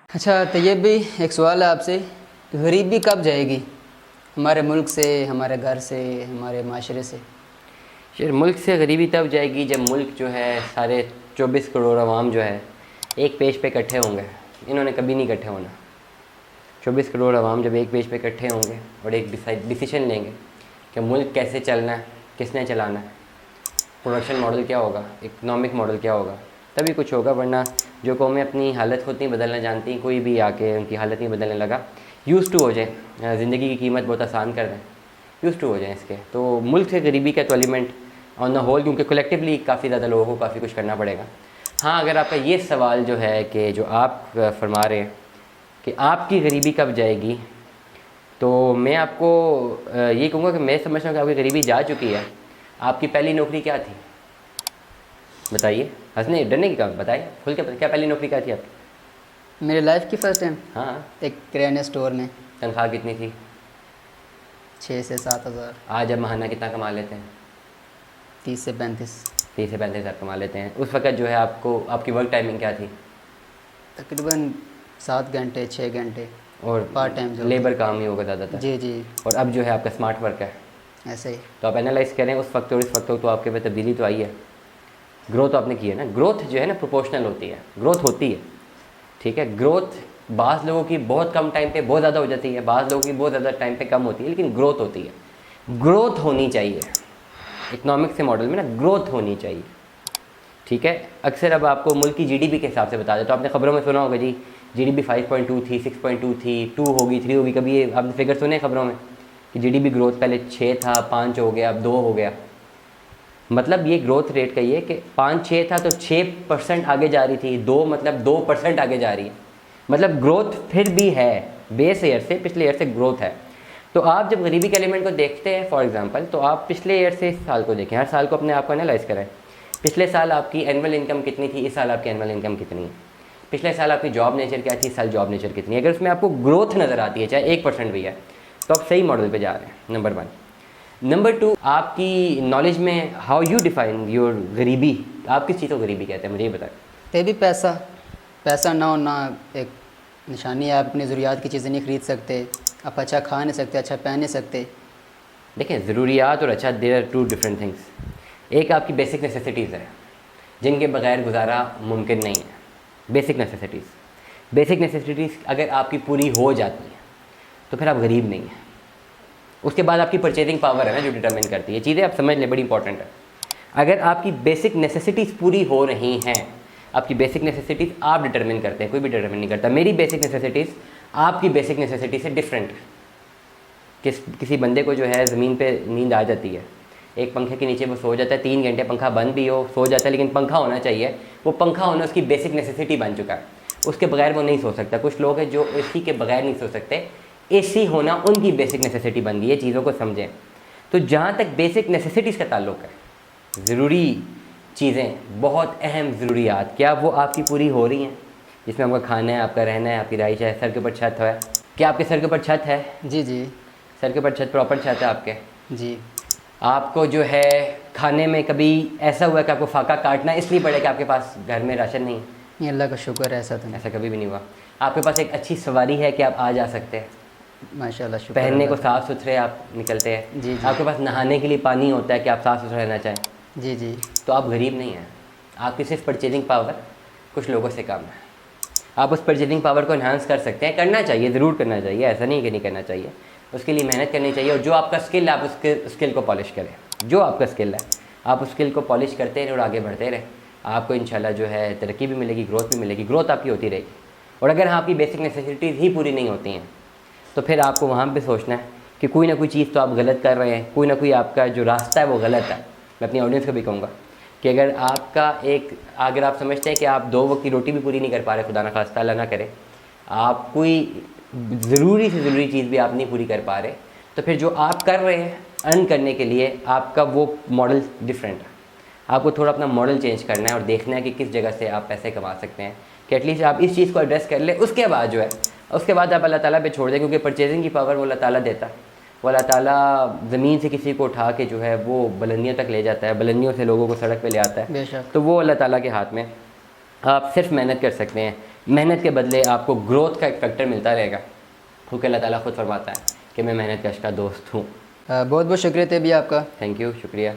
अच्छा तैयब भी एक सवाल है आपसे। गरीबी कब जाएगी हमारे मुल्क से, हमारे घर से, हमारे माशरे से? शेर मुल्क से गरीबी तब जाएगी जब मुल्क जो है सारे 24 करोड़ आवाम जो है एक पेज पे इकट्ठे होंगे। इन्होंने कभी नहीं इकट्ठे होना। 24 करोड़ आवाम जब एक पेज पे इकट्ठे होंगे और एक डिसीजन लेंगे कि मुल्क कैसे चलना है, किसने चलाना है, प्रोडक्शन मॉडल क्या होगा, इकनॉमिक मॉडल क्या होगा, तभी कुछ होगा। वरना जो कौमें अपनी हालत खुद नहीं बदलना जानती, कोई भी आके उनकी हालत नहीं बदलने लगा, यूज़ टू हो जाए, ज़िंदगी की कीमत बहुत आसान कर दें, यूज़ टू हो जाए इसके। तो मुल्क से गरीबी का तो एलिमेंट ऑन द होल, क्योंकि कलेक्टिवली काफ़ी ज़्यादा लोगों को काफ़ी कुछ करना पड़ेगा। हाँ, अगर आपका ये सवाल जो है कि जो आप फरमा रहे हैं कि आपकी गरीबी कब जाएगी, तो मैं आपको ये कहूँगा कि मैं समझता हूँ कि आपकी गरीबी जा चुकी है। आपकी पहली नौकरी क्या थी बताइए? हंसने डरने की काम बताइए, खुल के बताइए, क्या पहली नौकरी क्या थी आपकी? मेरी लाइफ की फ़र्स्ट टाइम हाँ। एक किराने स्टोर में। तनख्वाह कितनी थी? 6 से 7 हज़ार। आज अब महाना कितना कमा लेते हैं? 30 से 35। 30 से 35 हज़ार कमा लेते हैं। उस वक्त जो है आपको आपकी वर्क टाइमिंग क्या थी? तकरीबन 7 घंटे 6 घंटे और पार्ट टाइम जो लेबर काम ही होगा ज़्यादातर। जी जी और अब जो है आपका स्मार्ट वर्क है। ऐसे ही। तो आप एनालाइज करें उस वक्त और इस वक्त तो आपके में तब्दीली तो आई है, ग्रोथ आपने की है ना। ग्रोथ जो है ना प्रोपोर्शनल होती है, ग्रोथ होती है, ठीक है। ग्रोथ बाज़ लोगों की बहुत कम टाइम पे बहुत ज़्यादा हो जाती है, बाज़ लोगों की बहुत ज़्यादा टाइम पे कम होती है, लेकिन ग्रोथ होती है। ग्रोथ होनी चाहिए इकोनॉमिक्स के मॉडल में ना, ग्रोथ होनी चाहिए, ठीक है। अक्सर अब आपको मुल्क की जीडीपी के हिसाब से बता दें तो आपने खबरों में सुना होगा जी जीडीपी 5.2 थी, 6.2 थी, 2 होगी, 3 होगी। कभी ये आपने फिगर सुने खबरों में कि जीडीपी ग्रोथ पहले 6 था, 5 हो गया, अब 2 हो गया? मतलब ये ग्रोथ रेट का ये कि 5-6 था तो 6% आगे जा रही थी, 2 मतलब 2% आगे जा रही है। मतलब ग्रोथ फिर भी है, बेस ईयर से पिछले ईयर से ग्रोथ है। तो आप जब गरीबी के एलिमेंट को देखते हैं फॉर एग्जांपल, तो आप पिछले ईयर से इस साल को देखें, हर साल को अपने आप को एनालाइज करें। पिछले साल आपकी एनुअल इनकम कितनी थी, इस साल आपकी एनुअल इनकम कितनी है? पिछले साल आपकी जॉब नेचर क्या थी, इस साल जॉब नेचर कितनी है? अगर उसमें आपको ग्रोथ नज़र आती है, चाहे 1% भी है, तो आप सही मॉडल पे जा रहे हैं, नंबर 1। नंबर 2, आपकी नॉलेज में हाउ यू डिफाइन योर गरीबी, आप किस चीज़ को गरीबी कहते हैं, मुझे ये बताएं। ते भी पैसा पैसा ना होना एक निशानी है। आप अपनी ज़रूरियात की चीज़ें नहीं खरीद सकते, आप अच्छा खा नहीं सकते, अच्छा पहन नहीं सकते। देखें, ज़रूरियात और अच्छा, देयर आर 2 डिफरेंट थिंग्स। एक आपकी बेसिक नेसेसिटीज़ है जिनके बगैर गुजारा मुमकिन नहीं है। बेसिक नेसेसिटीज़ अगर आपकी पूरी हो जाती है तो फिर आप गरीब नहीं हैं। उसके बाद आपकी परचेजिंग पावर है ना जो डिटरमिन करती है चीज़ें, आप समझ लें, बड़ी इंपॉर्टेंट है। अगर आपकी बेसिक नेसेसिटीज़ पूरी हो रही हैं, आपकी बेसिक नेसेसिटीज़ आप डिटरमिन करते हैं, कोई भी डिटरमिन नहीं करता। मेरी बेसिक नेसेसिटीज़ आपकी बेसिक नेसेसिटी से डिफरेंट। किसी बंदे को जो है ज़मीन पे नींद आ जाती है, एक पंखे के नीचे वो सो जाता है, 3 घंटे पंखा बंद भी हो सो जाता है, लेकिन पंखा होना चाहिए। वो पंखा होना उसकी बेसिक नेसेसिटी बन चुका है, उसके बगैर वो नहीं सो सकता। कुछ लोग हैं जो एसी के बगैर नहीं सो सकते, एसी होना उनकी बेसिक नेसेसिटी बन गई है। चीज़ों को समझें। तो जहाँ तक बेसिक नेसेसिटीज़ का ताल्लुक है, ज़रूरी चीज़ें, बहुत अहम ज़रूरियात, क्या वो आपकी पूरी हो रही हैं? जिसमें आपका खाना है, आपका रहना है, आपकी रहाइश है, सर के ऊपर छत है। क्या आपके सर के ऊपर छत है? जी जी सर के ऊपर छत, प्रॉपर छत है आपके? जी। आपको जो है खाने में कभी ऐसा हुआ कि आपको फाका काटना इसलिए पड़े कि आपके पास घर में राशन नहीं है? ये अल्लाह का शुक्र है, ऐसा तो नहीं। ऐसा कभी भी नहीं हुआ। आपके पास एक अच्छी सवारी है कि आप आ जा सकते हैं, माशाल्लाह, शुक्र पहनने को अल्लाह का। साफ़ सुथरे आप निकलते हैं, जी जी आपके पास नहाने के लिए पानी होता है कि आप साफ़ सुथरा रहना चाहें, जी जी। तो आप गरीब नहीं हैं। आपकी सिर्फ परचेजिंग पावर कुछ लोगों से कम है। आप उस परचेजिंग पावर को इन्हांस कर सकते हैं, करना चाहिए, ज़रूर करना चाहिए, ऐसा नहीं कि नहीं करना चाहिए। उसके लिए मेहनत करनी चाहिए, और जो आपका स्किल है आप उसके स्किल को पॉलिश करें। जो आपका स्किल है आप उस स्किल को पॉलिश करते रहें और आगे बढ़ते रहें। आपको इंशाल्लाह जो है तरक्की भी मिलेगी, ग्रोथ भी मिलेगी, ग्रोथ आपकी होती रहेगी। और अगर आपकी बेसिक नेसेसिटीज़ ही पूरी नहीं होती हैं तो फिर आपको वहाँ पे सोचना है कि कोई ना कोई चीज़ तो आप गलत कर रहे हैं, कोई ना कोई आपका जो रास्ता है वो गलत है। मैं अपनी ऑडियंस को भी कहूँगा कि अगर आप समझते हैं कि आप 2 वक्त की रोटी भी पूरी नहीं कर पा रहे, खुदा ना खास्ता अल्लाह ना करे, आप कोई ज़रूरी से ज़रूरी चीज़ भी आप नहीं पूरी कर पा रहे, तो फिर जो आप कर रहे हैं अर्न करने के लिए, आपका वो मॉडल डिफरेंट है। आपको थोड़ा अपना मॉडल चेंज करना है और देखना है कि किस जगह से आप पैसे कमा सकते हैं, कि एटलीस्ट आप इस चीज़ को एड्रेस कर लें। उसके बाद जो है उसके बाद आप अल्लाह ताला पे छोड़ दें, क्योंकि परचेजिंग की पावर वो अल्लाह ताला देता है। वो अल्लाह ताला ज़मीन से किसी को उठा के जो है वो बुलंदियों तक ले जाता है, बुलंदियों से लोगों को सड़क पे ले आता है, बेशक। तो वो अल्लाह ताला के हाथ में। आप सिर्फ मेहनत कर सकते हैं, मेहनत के बदले आपको ग्रोथ का एक फैक्टर मिलता रहेगा, क्योंकि अल्लाह ताला खुद फरमाता है कि मैं मेहनत कश का दोस्त हूँ। बहुत बहुत शुक्रिया तैयब भैया आपका। थैंक यू, शुक्रिया।